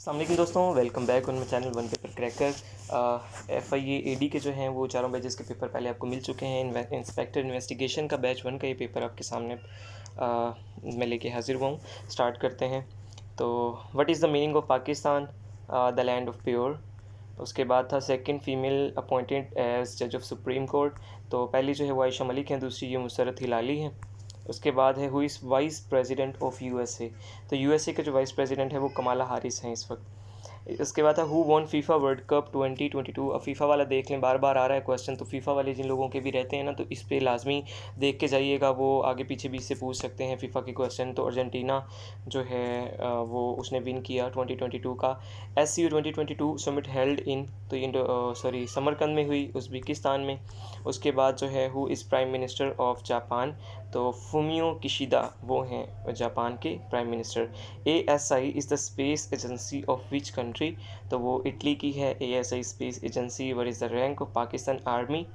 अस्सलाम वालेकुम दोस्तों, welcome back on my channel one paper cracker. FIA AD के जो हैं वो चारों बैचेस के पेपर पहले आपको मिल चुके हैं। इंस्पेक्टर इन्वेस्टिगेशन का बैच 1 का ये पेपर आपके सामने मैं लेके हाजिर हुआ हूँ। स्टार्ट करते हैं। तो what is the meaning of Pakistan, the land of pure. उसके बाद था सेकंड फीमेल अपॉइंटेड एज जज ऑफ सुप्रीम कोर्ट। तो पहली जो है वो आयशा मलिक हैं, दूसरी ये मुसरत हिलाली हैं। उसके बाद है who is vice president of USA। तो USA के जो वाइस प्रेसिडेंट है वो कमाला हारिस हैं इस वक्त। इसके बाद था who won FIFA world cup 2022। अब फीफा वाला देख लें, बार बार आ रहा है क्वेश्चन, तो फीफा वाले जिन लोगों के भी रहते हैं ना, तो इस पे लाजमी देख के जाइएगा, वो आगे पीछे भी इससे पूछ सकते हैं फीफा के क्वेश्चन। तो अर्जेंटीना जो है वो उसने विन किया 2022 का। SCU 2022 समिट हेल्ड इन, तो समरकंद में हुई, उज़्बेकिस्तान में। उसके बाद जो है who is prime minister of Japan. तो फुमियो किशिदा वो हैं जापान के prime minister. ASI is the space agency of which country. तो वो इटली की है ASI space agency. Were is the rank of Pakistan army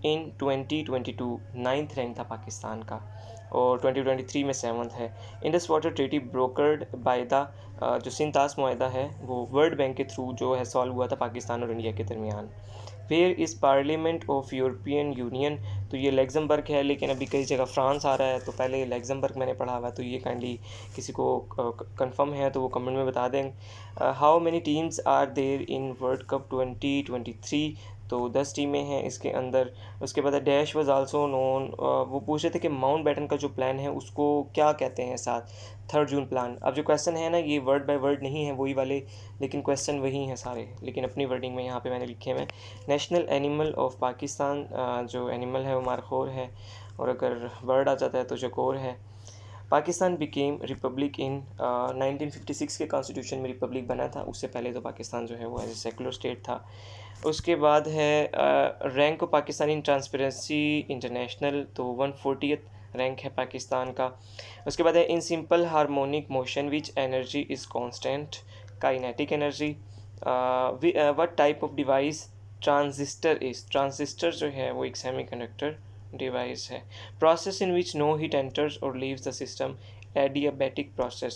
in 2022। 9th rank था पाकिस्तान का, और 2023 में 7th है। Indus water treaty brokered by the जो सिंतास मुआहदा है वो वर्ल्ड बैंक के थ्रू जो है सॉल्व हुआ था पाकिस्तान और इंडिया के दरमियान। Where is parliament of European Union. तो ये लग्जमबर्ग है, लेकिन अभी कई जगह फ्रांस आ रहा है, तो पहले लग्जमबर्ग मैंने पढ़ा हुआ है, तो ये काइंडली किसी को कंफर्म है तो वो कमेंट में बता दें। How many teams are there in world cup 2023। तो 10 टीमें हैं इसके अंदर। उसके बाद डैश वाज आल्सो नोन, वो पूछ रहे थे कि माउंट बैटन का जो प्लान है उसको क्या कहते हैं, साथ 3 जून प्लान। अब जो क्वेश्चन है ना, ये वर्ड बाय वर्ड नहीं है वही वाले, लेकिन क्वेश्चन वही हैं सारे, लेकिन अपनी वर्डिंग में यहाँ पे मैंने लिखे हुए हैं। नेशनल एनिमल ऑफ पाकिस्तान, जो एनिमल है वो मारखोर है, और अगर बर्ड आ जाता है तो चकोर है। पाकिस्तान बिकेम रिपब्लिक इन 1956 के कॉन्स्टिट्यूशन में रिपब्लिक बना था। उससे पहले तो पाकिस्तान जो है वो एज ए सेकुलर स्टेट था। उसके बाद है rank of Pakistan in Transparency International. तो 140th रैंक है पाकिस्तान का। उसके बाद है in simple harmonic motion which energy is constant. Kinetic energy. What type of device transistor is. Transistor जो है वो एक सेमीकंडक्टर डिवाइस है। Process in which no heat enters और leaves the system. Adiabatic process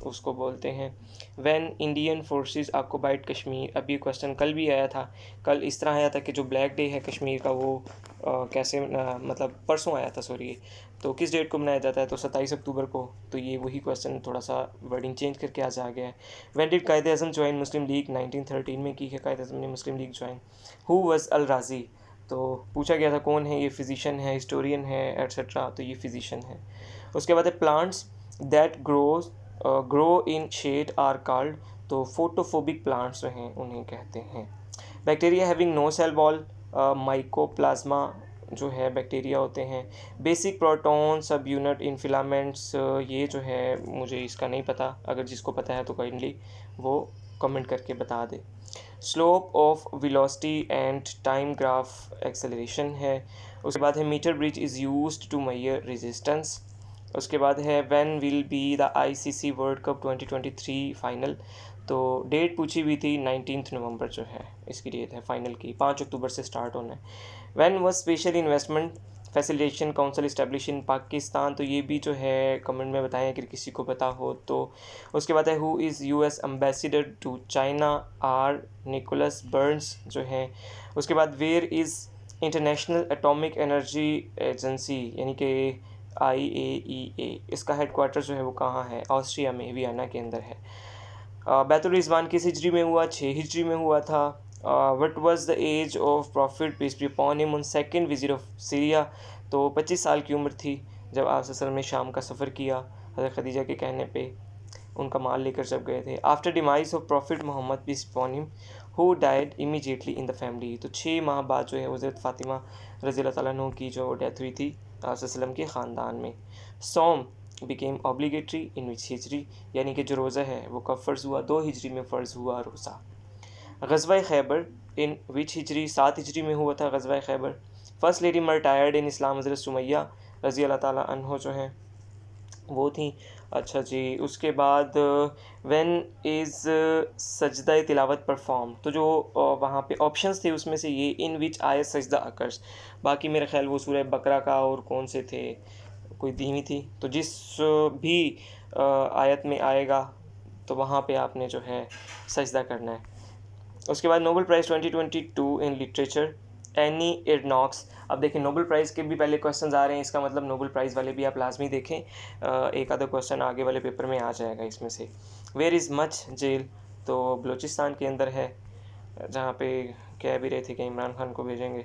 उसको बोलते हैं। When Indian forces occupied Kashmir. अब ये क्वेश्चन कल भी आया था। कल इस तरह आया था कि जो ब्लैक डे है कश्मीर का वो कैसे मतलब परसों आया था, सॉरी। तो किस डेट को मनाया जाता है, तो 27 अक्टूबर को। तो ये वही क्वेश्चन थोड़ा सा वर्डिंग चेंज करके आज आ गया है। व्हेन डिड कायदे आज़म ज्वाइन मुस्लिम लीग। 1913 में की है कायदे आज़म ने Muslim League join. Who was Al Razi. तो पूछा गया था कौन है ये, फिजिशियन है, हिस्टोरियन है, एट्सेट्रा। तो ये फिजिशियन है। उसके बाद है plants that grow in shade are called. तो फोटोफोबिक प्लांट्स जो हैं उन्हें कहते हैं। Bacteria having no cell wall. Mycoplasma जो है बैक्टीरिया होते हैं। Basic proton subunit in filaments, ये जो है मुझे इसका नहीं पता, अगर जिसको पता है तो काइंडली वो कमेंट करके बता दे। Slope of velocity and time graph acceleration है। उसके बाद है metre bridge is used to measure resistance. उसके बाद है when will be the ICC World cup 2023 final. तो डेट पूछी हुई थी 19 नवंबर जो है इसकी डेट है फाइनल की, 5 अक्टूबर से स्टार्ट होना है। When was special investment facilitation council establish in Pakistan. तो ये भी जो है कमेंट में बताएं अगर किसी को पता हो तो। उसके बाद है who is US ambassador to China. R Nicholas Burns जो हैं। उसके बाद where is International Atomic Energy Agency, यानी कि IAEA, इसका हेडक्वार्टर जो है वो कहाँ है, ऑस्ट्रिया में, वियना के अंदर है। बैतुल रिज़वान किस हिजरी में हुआ, 6 हिजरी में हुआ था। What was the age of prophet peace be upon him on second visit of Syria. तो 25 साल की उम्र थी जब आप सल्लल्लाहु अलैहि वसल्लम ने शाम का सफ़र किया हज़रत खदीजा के कहने पे, उनका माल लेकर जब गए थे। After demise of prophet Muhammad peace upon him who died immediately in the family. तो 6 माह बाद जो है हज़रत फ़ातिमा रज़ी अल्लाह तआला अन्हा की जो डेथ हुई थी वसल्लम के ख़ानदान में। सोम बिकेम ऑब्लिगेटरी इन विच हिजरी, यानी कि जो रोज़ा है वो कब फ़र्ज़ हुआ, 2 हिजरी में फ़र्ज़ हुआ रोज़ा। ग़ज़वा खैबर इन विच हिजरी, 7 हिजरी में हुआ था ग़ज़वा खैबर। फर्स्ट लेडी मर्टायर्ड इन इस्लाम हज़रत सुमैया रज़ी अल्लाह ताला अन्हा जो हैं वो थी। अच्छा जी, उसके बाद व्हेन इज़ सजदा तिलावत परफॉर्म। तो जो वहाँ पे ऑप्शंस थे उसमें से ये इन विच आयत सजदा अकर्स। बाकी मेरा ख्याल वो सूरह बकरा का और कौन से थे, कोई धीमी थी। तो जिस भी आयत में आएगा तो वहाँ पे आपने जो है सजदा करना है। उसके बाद Nobel prize 2022 in literature, Annie Ernaux. अब देखिए नोबेल प्राइज़ के भी पहले क्वेश्चंस आ रहे हैं, इसका मतलब नोबेल प्राइज़ वाले भी आप लाजमी देखें। एक आधा क्वेश्चन आगे वाले पेपर में आ जाएगा इसमें से। वेयर इज़ मच जेल, तो बलूचिस्तान के अंदर है, जहाँ पे कह भी रहे थे कि इमरान खान को भेजेंगे।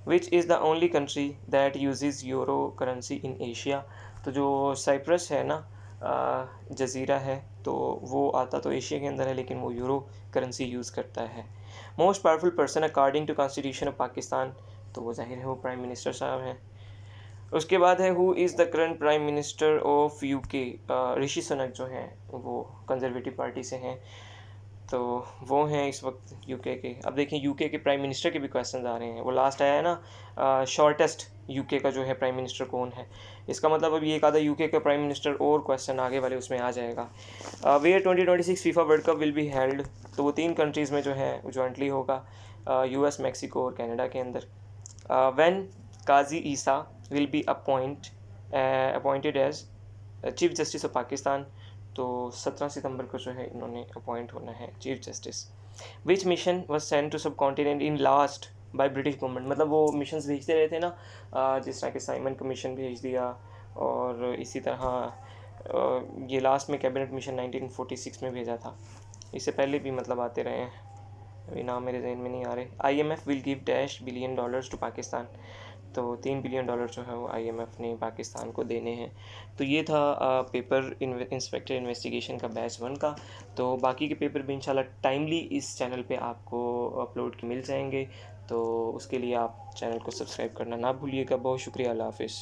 Which is the only country that uses euro currency in Asia, तो जो साइप्रस है ना, जज़ीरा है, तो वो आता तो एशिया के अंदर है लेकिन वो यूरो करेंसी यूज़ करता है। Most powerful person according to constitution of Pakistan, तो वो ज़ाहिर है वो प्राइम मिनिस्टर साहब हैं। उसके बाद है who is the current prime minister of UK, Rishi Sunak जो हैं वो कंजर्वेटिव पार्टी से हैं, तो वो हैं इस वक्त यूके के। अब देखिए यूके के प्राइम मिनिस्टर के भी क्वेश्चन आ रहे हैं, वो लास्ट आया है ना, शॉर्टेस्ट यूके का जो है प्राइम मिनिस्टर कौन है, इसका मतलब अब ये एक आधा यूके का प्राइम मिनिस्टर और क्वेश्चन आगे वाले उसमें आ जाएगा। Where 2026 FIFA world cup will be held, तो वो 3 कंट्रीज़ में जो है जॉइंटली होगा, यूएस, मैक्सिको और कनाडा के अंदर। When Qazi Isa will be appointed as chief justice of Pakistan, तो 17 सितंबर को जो है इन्होंने अपॉइंट होना है chief justice. Which mission was send to subcontinent in last by British government, मतलब वो मिशंस भेजते रहते ना, जिस तरह के साइमन कमीशन भेज दिया, और इसी तरह ये लास्ट में कैबिनेट मिशन 1946 में भेजा था। इससे पहले भी मतलब आते रहे हैं, अभी नाम मेरे जहन में नहीं आ रहे। IMF will give $1 billion to Pakistan, तो $3 बिलियन जो है वो IMF ने पाकिस्तान को देने हैं। तो ये था पेपर इंस्पेक्टर इन्वेस्टिगेशन का बैच 1 का। तो बाकी के पेपर भी इंशाल्लाह टाइमली इस चैनल पे आपको अपलोड मिल जाएंगे, तो उसके लिए आप चैनल को सब्सक्राइब करना ना भूलिएगा। बहुत शुक्रिया, अल्लाह हाफ़िज़।